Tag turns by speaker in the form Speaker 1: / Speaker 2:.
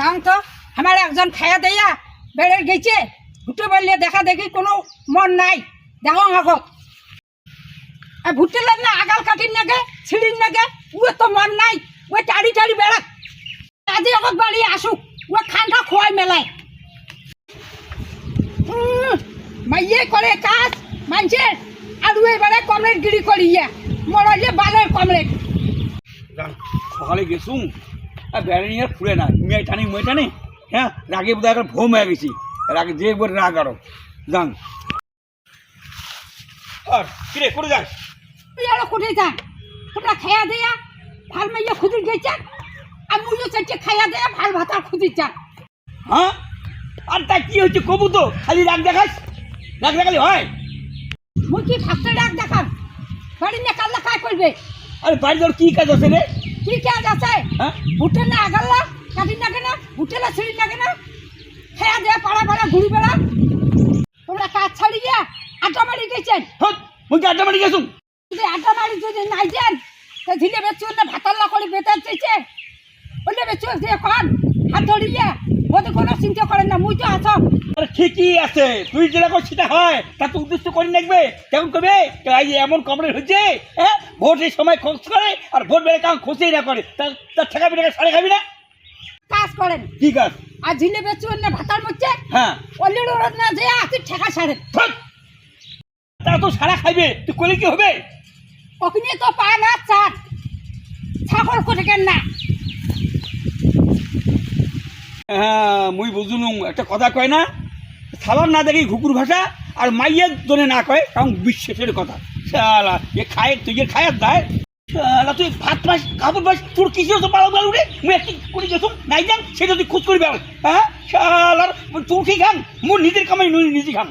Speaker 1: নাম তো আমার একজন খায়া দেয়া বেড়ে গেছে ভুটে বললে দেখা দেখি কোনো মন নাই দেখো আগত আর ভুটে না আগাল কাটির নাগে ছিড়ির নাগে ও তো মন নাই ও টাড়ি টাড়ি বেড়া আজি আগত বাড়ি আসুক ও খানটা খোয়াই মেলায় মাইয়ে করে কাজ মানছে আর এবারে কমরেট গিরি করিয়া মরলে বালের কমরেট
Speaker 2: সকালে গেছুম আর বেড়ে নিয়ে ফুলে না মেয়ে টানি হ্যাঁ রাগে বোধ হয় ভোম হয়ে গেছি রাগে যে একবার রাগ আরো যান আর কিরে করে যাস
Speaker 1: তুই আরো কোথায় যা তোমরা খাইয়া দেয়া ভাল মাইয়া খুদির গেছে আর মুইও চাইছে খাইয়া দেয়া ভাল ভাতার খুদির যা
Speaker 2: হ্যাঁ আর তা কি হচ্ছে কবু তো খালি রাগ দেখাস রাগ দেখালি হয়
Speaker 1: মুই কি থাকতে ডাক দেখাম বাড়ি নিয়ে কাল্লা কাজ করবে
Speaker 2: আরে বাড়ি তোর কি কাজ আছে রে
Speaker 1: কি কাজ আছে
Speaker 2: হ্যাঁ
Speaker 1: ভুটে না আগাল্লা কাটি না কেনা ভুটে না ছিঁড়ি না কেনা খেয়া দেয়া পাড়া পাড়া ঘুরি বেড়া তোমরা কাজ ছাড়িয়ে আড্ডা মারি গেছেন
Speaker 2: হ্যাঁ মুই কি আড্ডা মারি গেছুম
Speaker 1: যদি আড্ডা মারি যদি নাই যান তো ঝিলে বেচু না ভাতাল্লা করে বেতার চাইছে বললে বেচু যে কন হাত ধরিয়ে ওদের কোনো চিন্তা করেন না মুই তো আছো
Speaker 2: আরে ঠিকই আছে তুই যেরকম সেটা হয় তা তো উদ্দেশ্য করে দেখবে কেমন করবে এই এমন কমরেট হচ্ছে হ্যাঁ ভোটের সময় খোঁজ করে আর ভোট বেড়ে কারণ খোঁজেই না করে তার ঠেকাবি টাকা সাড়ে খাবি না
Speaker 1: কাজ করেন
Speaker 2: ঠিক আছে
Speaker 1: আর ঝিলে বেচু না ভাতার মধ্যে
Speaker 2: হ্যাঁ
Speaker 1: অল্লির ওরদ না যে আসি ঠেকা ছাড়েন
Speaker 2: তা তো সারা খাইবে তুই করলে কি হবে
Speaker 1: ওখানে তো পায় না চাট ছাগল করে কেন না
Speaker 2: হ্যাঁ মুই বুঝুনুম একটা কথা কয় না সালাম না দেখি ঘুকুর ভাষা আর মাইয়ের জন্য না কয় কারণ বিশ্বাসের কথা শালা এ খায় তুই যে খায়ার দেয় শালা তুই ভাত পাস কাপড় পাস তোর কিসের তো পালো গেল রে মুই একটি করে গেছো নাই যান সেটা তুই খোঁজ করবি হ্যাঁ শালার তোর কি খান মোর নিজের কামাই নিজে খান